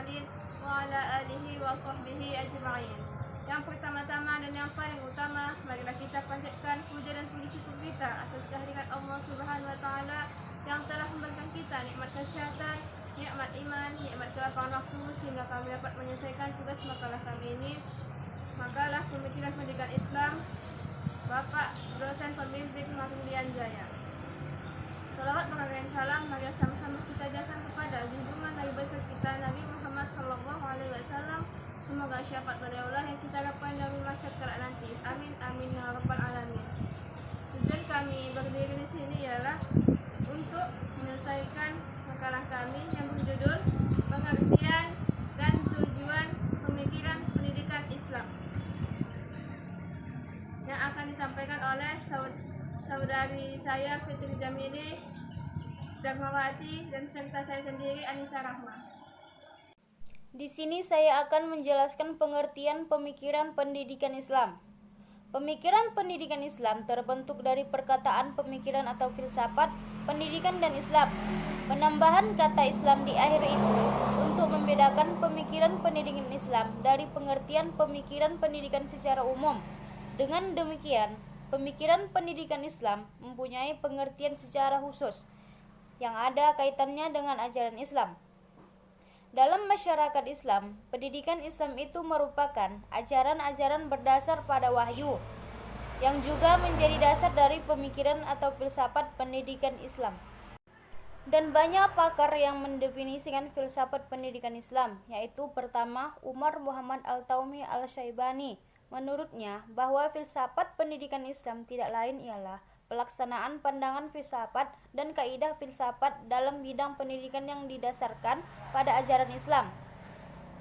mursalin wa ala alihi wa sahbihi ajma'in. Yang pertama-tama dan yang paling utama, marilah kita panjatkan puja dan puji syukur kita atas kehadiran Allah Subhanahu wa taala yang telah memberikan kita nikmat kesehatan, nikmat iman, nikmat kelapangan waktu sehingga kami dapat menyelesaikan tugas makalah kami ini. Makalah Pemikiran Pendidikan Islam Bapak dosen pembimbing Marlian Jaya. Salawat dan salam mari sama-sama kita ajarkan kepada junjungan Nabi besar kita Nabi Muhammad SAW. Semoga syafaat beliaulah yang kita harapkan dari masyarakat kelak nanti. Amin amin ya rabbal alamin. Tujuan kami berdiri di sini ialah untuk menyelesaikan makalah kami yang berjudul Pengertian dan Tujuan Pemikiran Pendidikan Islam, yang akan disampaikan oleh saudari saya Fitri Jamili Dharmawati dan serta saya sendiri Anissa Rahma. Di sini saya akan menjelaskan pengertian pemikiran pendidikan Islam. Pemikiran pendidikan Islam terbentuk dari perkataan pemikiran atau filsafat pendidikan dan Islam. Penambahan kata Islam di akhir itu untuk membedakan pemikiran pendidikan Islam dari pengertian pemikiran pendidikan secara umum. Dengan demikian, pemikiran pendidikan Islam mempunyai pengertian secara khusus yang ada kaitannya dengan ajaran Islam. Dalam masyarakat Islam, pendidikan Islam itu merupakan ajaran-ajaran berdasar pada wahyu, yang juga menjadi dasar dari pemikiran atau filsafat pendidikan Islam. Dan banyak pakar yang mendefinisikan filsafat pendidikan Islam, yaitu pertama Umar Muhammad Al-Taumi Al-Syaibani. Menurutnya, bahwa filsafat pendidikan Islam tidak lain ialah pelaksanaan pandangan filsafat dan kaidah filsafat dalam bidang pendidikan yang didasarkan pada ajaran Islam.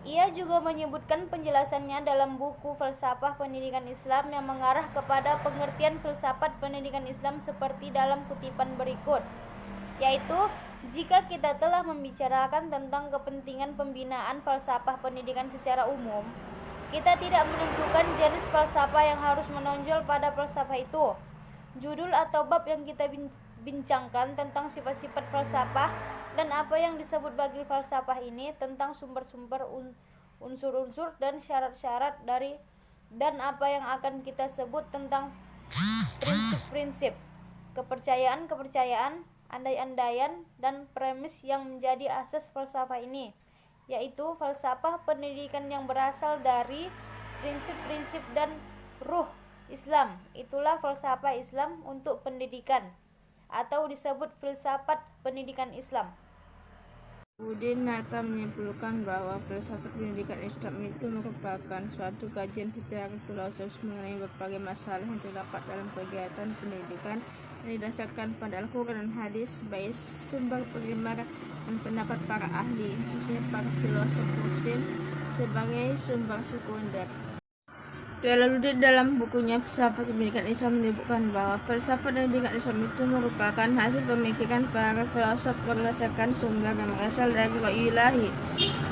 Ia juga menyebutkan penjelasannya dalam buku Falsafah Pendidikan Islam yang mengarah kepada pengertian filsafat pendidikan Islam seperti dalam kutipan berikut, yaitu jika kita telah membicarakan tentang kepentingan pembinaan falsafah pendidikan secara umum, kita tidak menentukan jenis falsafah yang harus menonjol pada falsafah itu. Judul atau bab yang kita bincangkan tentang sifat-sifat falsafah dan apa yang disebut bagi falsafah ini, tentang sumber-sumber, unsur-unsur dan syarat-syarat dari, dan apa yang akan kita sebut tentang prinsip-prinsip, kepercayaan-kepercayaan, andai-andaian, dan premis yang menjadi asas falsafah ini, yaitu falsafah pendidikan yang berasal dari prinsip-prinsip dan ruh Islam. Itulah falsafah Islam untuk pendidikan, atau disebut filsafat pendidikan Islam. Udin Nata menyimpulkan bahwa filsafat pendidikan Islam itu merupakan suatu kajian secara filosofis mengenai berbagai masalah yang terdapat dalam kegiatan pendidikan yang didasarkan pada Al-Quran dan Hadis sebagai sumber primer dan pendapat para ahli, khususnya para filosof Muslim, sebagai sumber sekunder. Jalaluddin dalam bukunya Filsafat Pendidikan Islam menyebutkan bahwa filsafat pendidikan Islam itu merupakan hasil pemikiran para filosof berdasarkan sumber yang berasal dari wahyu ilahi,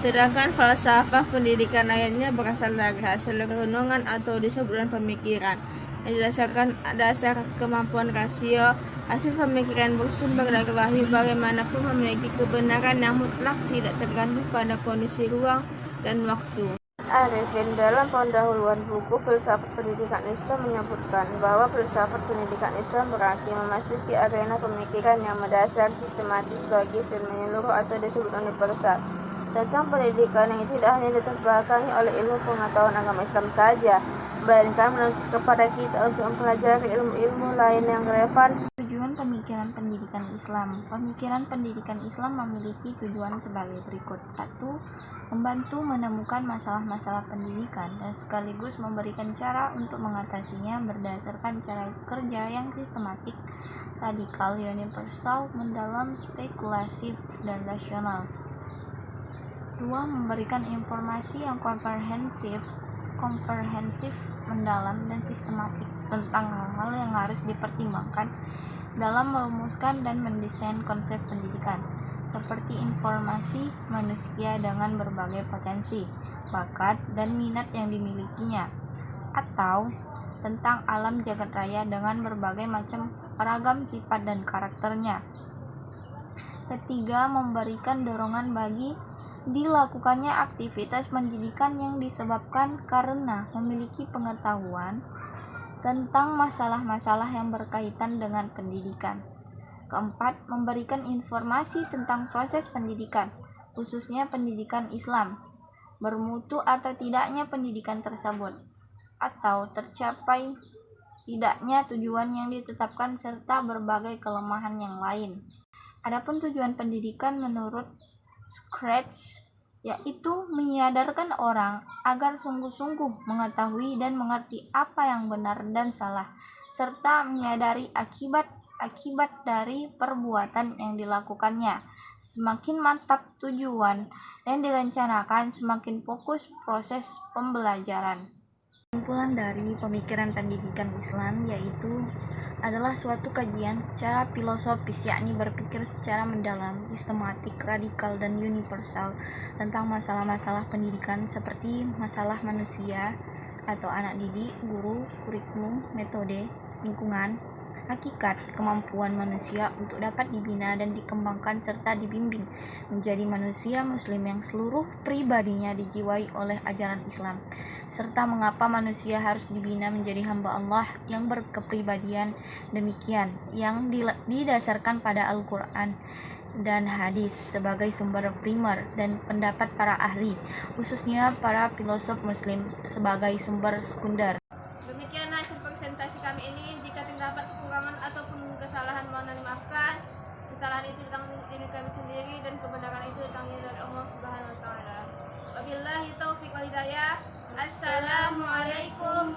sedangkan falsafah pendidikan lainnya berasal dari hasil renungan atau disebut dengan pemikiran yang didasarkan dasar kemampuan rasio. Hasil pemikiran bersumber dari wahyu bagaimanapun memiliki kebenaran yang mutlak, tidak tergantung pada kondisi ruang dan waktu. Arifin dalam pendahuluan buku Filsafat Pendidikan Islam menyebutkan bahwa filsafat pendidikan Islam berarti memasuki arena pemikiran yang mendasar, sistematis, logis, dan menyeluruh atau disebut universal tentang pendidikan yang tidak hanya diterbelakangi oleh ilmu pengetahuan agama Islam saja, melainkan menuntut kepada kita untuk mempelajari ilmu-ilmu lain yang relevan. Tujuan pemikiran pendidikan Islam. Pemikiran pendidikan Islam memiliki tujuan sebagai berikut. 1. Membantu menemukan masalah-masalah pendidikan dan sekaligus memberikan cara untuk mengatasinya berdasarkan cara kerja yang sistematik, radikal, universal, mendalam, spekulatif, dan rasional. 2. Memberikan informasi yang komprehensif, mendalam, dan sistematik tentang hal-hal yang harus dipertimbangkan dalam merumuskan dan mendesain konsep pendidikan, seperti informasi manusia dengan berbagai potensi, bakat, dan minat yang dimilikinya, atau tentang alam jagat raya dengan berbagai macam beragam sifat dan karakternya. 3. Memberikan dorongan bagi dilakukannya aktivitas pendidikan yang disebabkan karena memiliki pengetahuan tentang masalah-masalah yang berkaitan dengan pendidikan. Keempat, memberikan informasi tentang proses pendidikan, khususnya pendidikan Islam, bermutu atau tidaknya pendidikan tersebut, atau tercapai tidaknya tujuan yang ditetapkan serta berbagai kelemahan yang lain. Adapun tujuan pendidikan menurut Scratch yaitu menyadarkan orang agar sungguh-sungguh mengetahui dan mengerti apa yang benar dan salah, serta menyadari akibat dari perbuatan yang dilakukannya. Semakin mantap tujuan yang direncanakan, semakin fokus proses pembelajaran. Kesimpulan dari pemikiran pendidikan Islam yaitu adalah suatu kajian secara filosofis, yakni berpikir secara mendalam, sistematik, radikal, dan universal tentang masalah-masalah pendidikan seperti masalah manusia atau anak didik, guru, kurikulum, metode, lingkungan, hakikat, kemampuan manusia untuk dapat dibina dan dikembangkan serta dibimbing menjadi manusia muslim yang seluruh pribadinya dijiwai oleh ajaran Islam, serta mengapa manusia harus dibina menjadi hamba Allah yang berkepribadian demikian, yang didasarkan pada Al-Quran dan hadis sebagai sumber primer dan pendapat para ahli, khususnya para filosof muslim sebagai sumber sekunder. Demikianlah hasil presentasi kami ini. Jika terdapat kekurangan ataupun kesalahan, mohon dimaafkan. Kesalahan itu datang dari diri kami sendiri dan kebenaran itu datangnya dari Allah Subhanahu wa taala. Wabillahi taufiq wal hidayah. Assalamualaikum